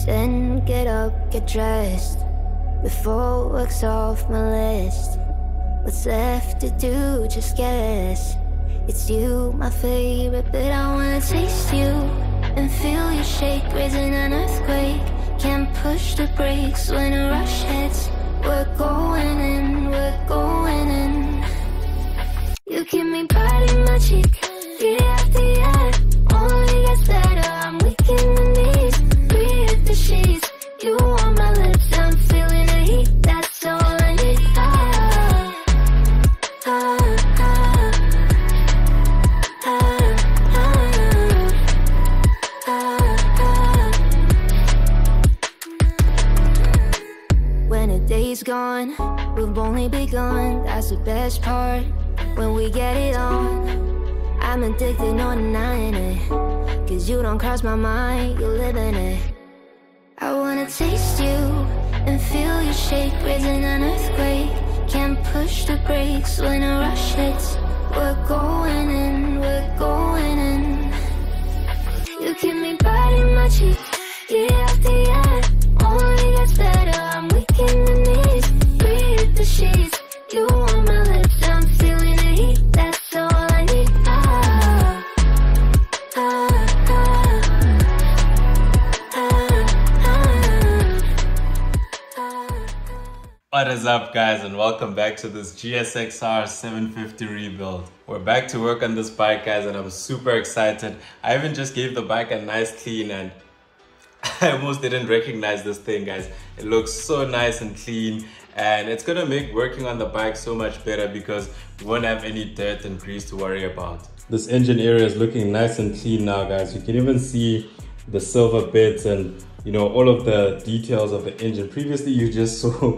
Then get up, get dressed, before work's off my list. What's left to do, just guess. It's you, my favorite, but I wanna taste you and feel you shake, raising an earthquake. Can't push the brakes when a rush hits. We're going in, we're going in. You keep me biting my cheek, year after year. Only gets better, I'm weak in the knees. Breathe the sheets, you on my lips, I'm feeling the heat. That's all I need. When a day's gone, we've only begun. That's the best part, when we get it on. I'm addicted, no denying it, cause you don't cross my mind, you live in it. I wanna taste you and feel you shake, raising an earthquake. Can't push the brakes when a rush hits. We're going in, we're going in. You keep me biting my cheek, year after year. Only gets better, I'm weak in the knees. Breathe the sheets, you on my lips, I'm feeling the heat. That's all I need. What is up, guys, and welcome back to this Gsxr 750 rebuild. We're back to work on this bike, guys, and I'm super excited. I even just gave the bike a nice clean and I almost didn't recognize this thing, guys. It looks so nice and clean, and it's gonna make working on the bike so much better because we won't have any dirt and grease to worry about. This engine area is looking nice and clean now, guys. You can even see the silver bits and all of the details of the engine. Previously you just saw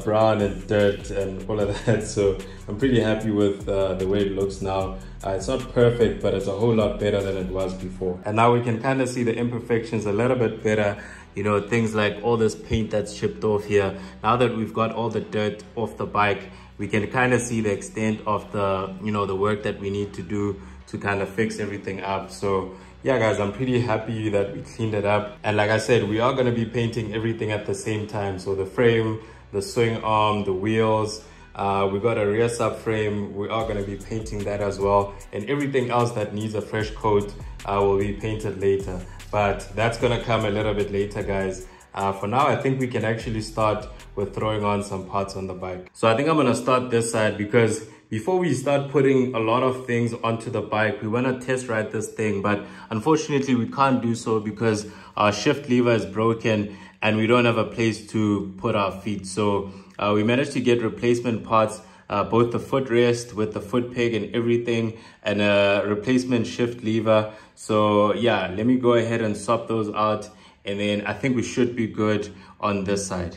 brown and dirt and all of that, so I'm pretty happy with the way it looks now. It's not perfect, but it's a whole lot better than it was before. And now we can kind of see the imperfections a little bit better. Things like all this paint that's chipped off here. Now that we've got all the dirt off the bike, we can kind of see the extent of the the work that we need to do to kind of fix everything up. So yeah, guys, I'm pretty happy that we cleaned it up. And like I said, we are going to be painting everything at the same time. So the frame, the swing arm, the wheels, we got a rear subframe, we are going to be painting that as well. And everything else that needs a fresh coat will be painted later. But that's going to come a little bit later, guys. For now, I think we can actually start with throwing on some parts on the bike. So I think I'm going to start this side because before we start putting a lot of things onto the bike, we want to test ride this thing, but unfortunately we can't do so because our shift lever is broken and we don't have a place to put our feet. So we managed to get replacement parts, both the footrest with the foot peg and everything, and a replacement shift lever. So yeah, let me go ahead and swap those out, and then I think we should be good on this side.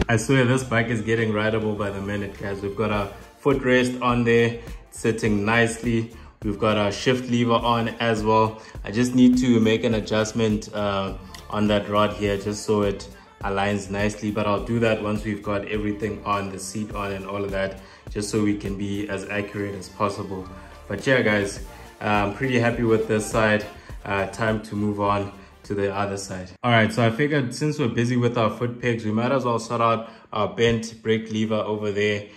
I swear this bike is getting rideable by the minute, guys. We've got our footrest on there, sitting nicely. We've got our shift lever on as well. I just need to make an adjustment on that rod here just so it aligns nicely, but I'll do that once we've got everything on, the seat on and all of that, just so we can be as accurate as possible. But yeah, guys, I'm pretty happy with this side. Time to move on to the other side. All right, so I figured since we're busy with our foot pegs, we might as well sort out our bent brake lever over there.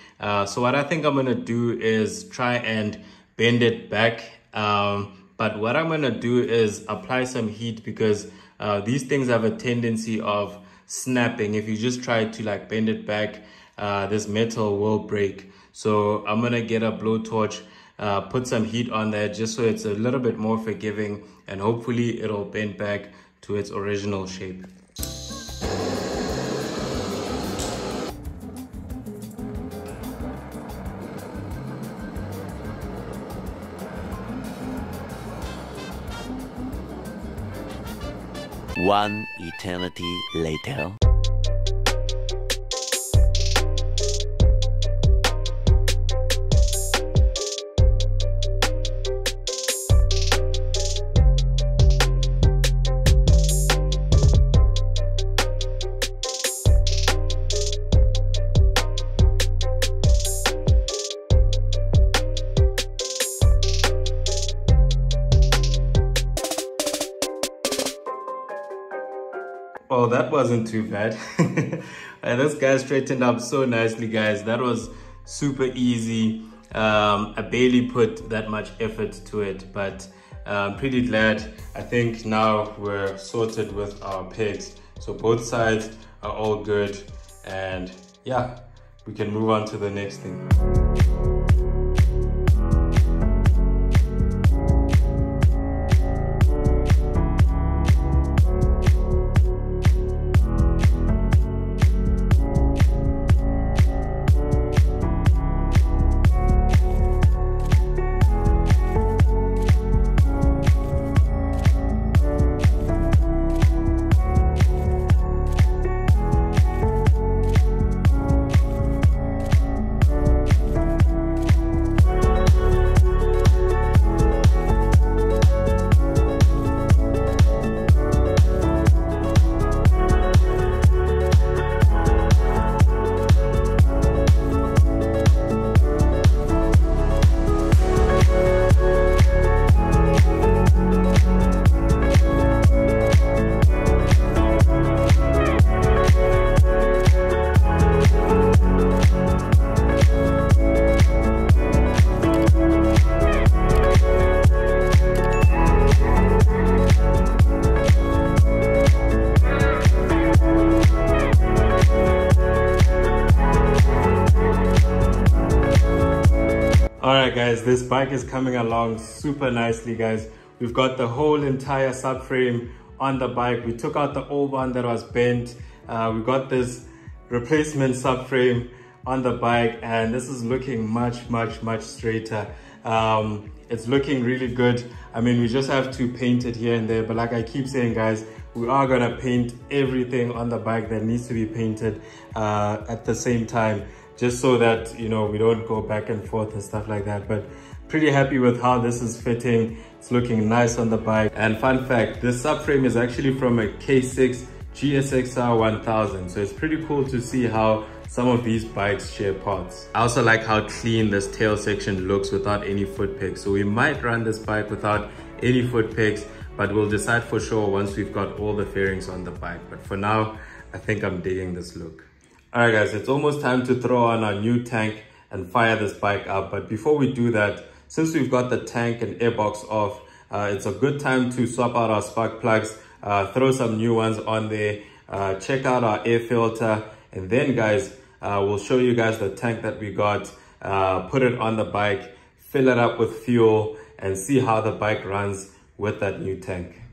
So what I think I'm gonna do is try and bend it back. But what I'm gonna do is apply some heat, because these things have a tendency of snapping. If you just try to like bend it back, this metal will break. So I'm gonna get a blowtorch, put some heat on there just so it's a little bit more forgiving, and hopefully it'll bend back to its original shape. One eternity later. Oh, that wasn't too bad. And this guy straightened up so nicely, guys. That was super easy. I barely put that much effort to it, but I'm pretty glad. I think now we're sorted with our pegs. So both sides are all good, and yeah, we can move on to the next thing. Alright guys, this bike is coming along super nicely, guys. We've got the whole entire subframe on the bike. We took out the old one that was bent. We got this replacement subframe on the bike, and this is looking much straighter. It's looking really good. I mean, we just have to paint it here and there, but like I keep saying, guys, we are gonna paint everything on the bike that needs to be painted at the same time, just so that, you know, we don't go back and forth and stuff like that. But pretty happy with how this is fitting. It's looking nice on the bike. And fun fact, this subframe is actually from a K6 Gsxr 1000. So it's pretty cool to see how some of these bikes share parts. I also like how clean this tail section looks without any foot pegs. So we might run this bike without any foot pegs, but we'll decide for sure once we've got all the fairings on the bike. But for now, I think I'm digging this look. Alright guys, it's almost time to throw on our new tank and fire this bike up. But before we do that, since we've got the tank and airbox off, it's a good time to swap out our spark plugs, throw some new ones on there, check out our air filter, and then guys, we'll show you guys the tank that we got, put it on the bike, fill it up with fuel, and see how the bike runs with that new tank.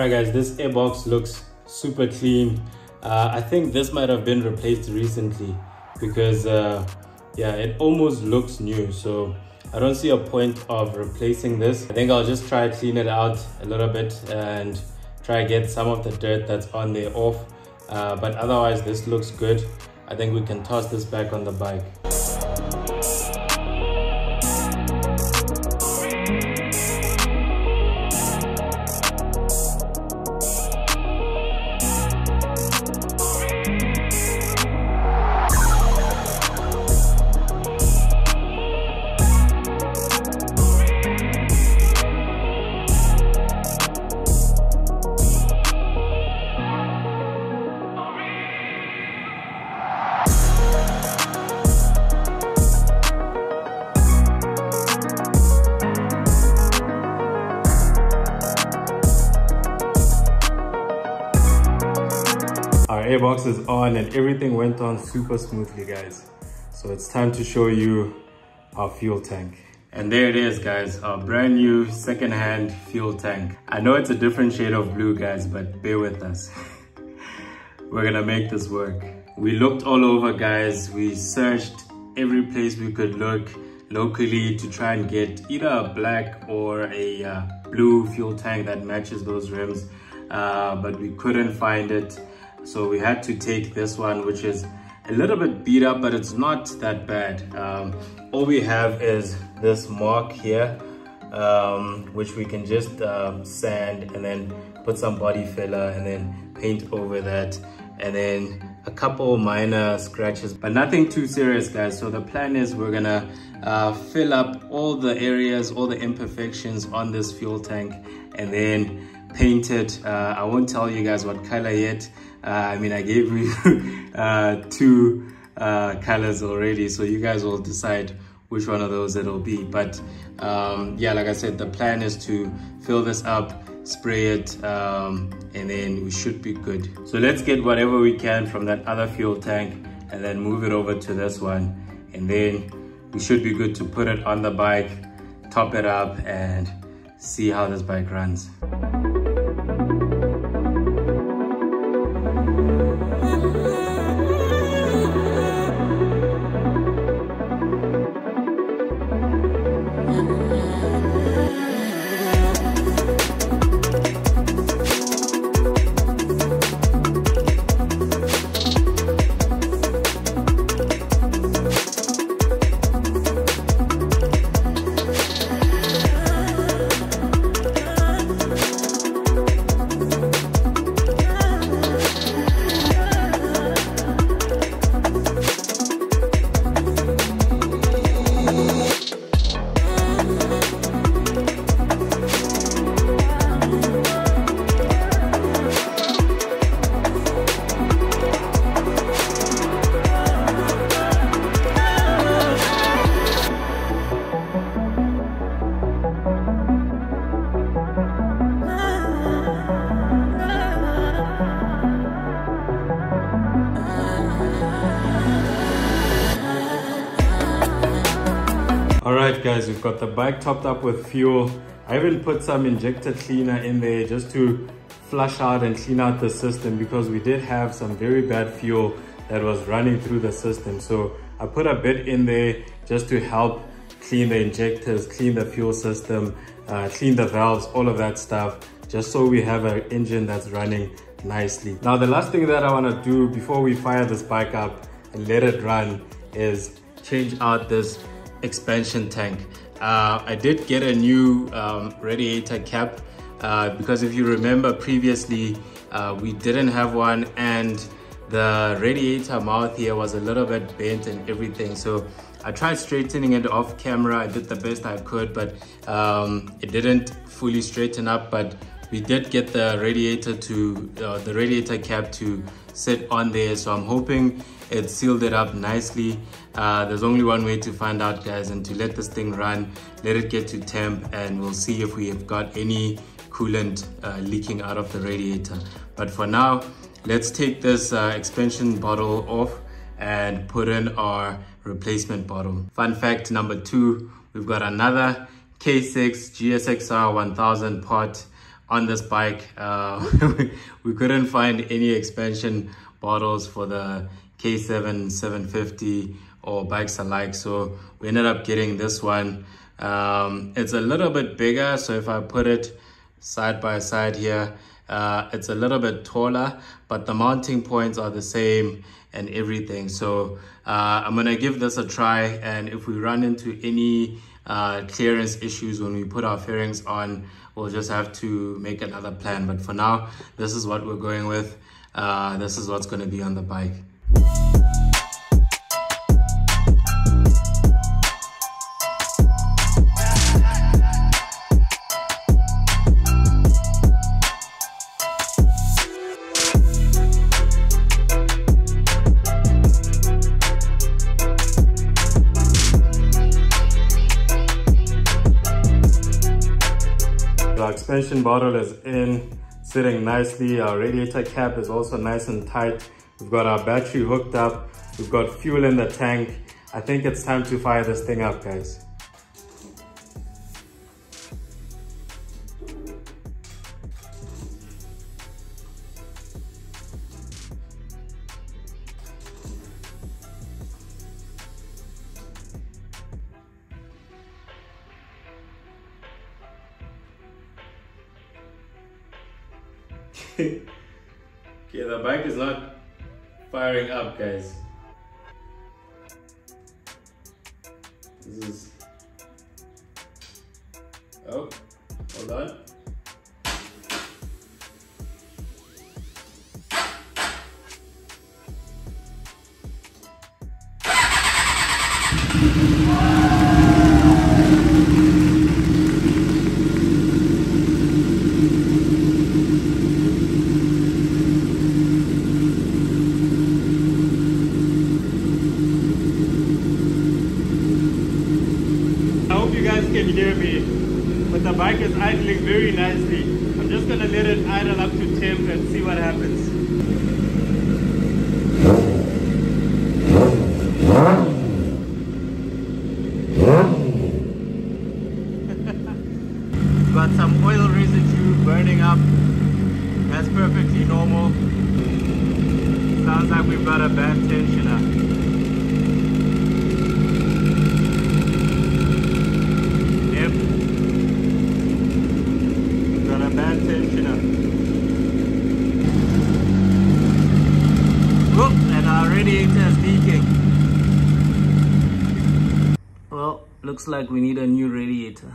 Alright guys, this airbox looks super clean. I think this might have been replaced recently because yeah, it almost looks new, so I don't see a point of replacing this. I think I'll just try to clean it out a little bit and try to get some of the dirt that's on there off, but otherwise this looks good. I think we can toss this back on the bike. Our airbox is on and everything went on super smoothly, guys. So it's time to show you our fuel tank. And there it is, guys, our brand new second-hand fuel tank. I know it's a different shade of blue, guys, but bear with us. We're gonna make this work. We looked all over, guys. We searched every place we could look locally to try and get either a black or a blue fuel tank that matches those rims, but we couldn't find it. So we had to take this one, which is a little bit beat up, but it's not that bad. All we have is this mark here, which we can just sand and then put some body filler and then paint over that, and then a couple minor scratches, but nothing too serious, guys. So the plan is we're gonna fill up all the areas, all the imperfections on this fuel tank, and then paint it. I won't tell you guys what color yet. I mean, I gave you two colors already, so you guys will decide which one of those it'll be. But yeah, like I said, the plan is to fill this up, spray it, and then we should be good. So let's get whatever we can from that other fuel tank and then move it over to this one, and then we should be good to put it on the bike, top it up, and see how this bike runs. Alright guys, we've got the bike topped up with fuel. I even put some injector cleaner in there just to flush out and clean out the system, because we did have some very bad fuel that was running through the system. So I put a bit in there just to help clean the injectors, clean the fuel system, clean the valves, all of that stuff, just so we have an engine that's running nicely. Now the last thing that I want to do before we fire this bike up and let it run is change out this expansion tank. I did get a new radiator cap because if you remember previously we didn't have one, and the radiator mouth here was a little bit bent and everything. So I tried straightening it off camera. I did the best I could, but it didn't fully straighten up. But we did get the radiator cap to sit on there, so I'm hoping it sealed it up nicely. There's only one way to find out, guys, and to let this thing run, let it get to temp, and we'll see if we have got any coolant leaking out of the radiator. But for now, let's take this expansion bottle off and put in our replacement bottle. Fun fact number 2, we've got another Gsxr 1000 pot on this bike. We couldn't find any expansion bottles for the K7 750 or bikes alike, so we ended up getting this one. It's a little bit bigger, so if I put it side by side here, it's a little bit taller, but the mounting points are the same and everything. So I'm gonna give this a try, and if we run into any clearance issues when we put our fairings on, we'll just have to make another plan. But for now, this is what we're going with. This is what's going to be on the bike. Our expansion bottle is in, sitting nicely. Our radiator cap is also nice and tight. We've got our battery hooked up. We've got fuel in the tank. I think it's time to fire this thing up, guys. Okay, the bike is not firing up, guys. This is... Oh, hold on. Can hear me, but the bike is idling very nicely. I'm just gonna let it idle up to temp and see what happens. Got some oil residue burning up. That's perfectly normal. Sounds like we've got a bad tensioner. Bad tensioner. Oh, and our radiator is leaking. Well, looks like we need a new radiator.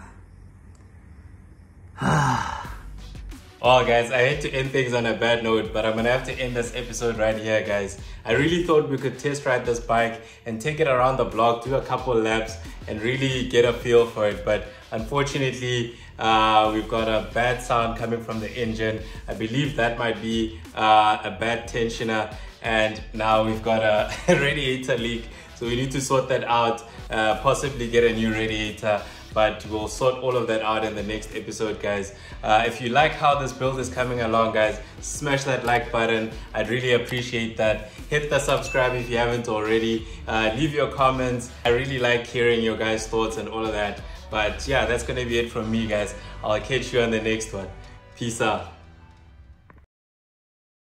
Oh guys, I hate to end things on a bad note, but I'm gonna have to end this episode right here, guys. I really thought we could test ride this bike and take it around the block, do a couple laps, and really get a feel for it. But unfortunately, we've got a bad sound coming from the engine. I believe that might be a bad tensioner, and now we've got a radiator leak. So we need to sort that out, possibly get a new radiator. But we'll sort all of that out in the next episode, guys. If you like how this build is coming along, guys, smash that like button. I'd really appreciate that. Hit the subscribe if you haven't already. Leave your comments. I really like hearing your guys' thoughts and all of that. But yeah, that's gonna be it from me, guys. I'll catch you on the next one. Peace out.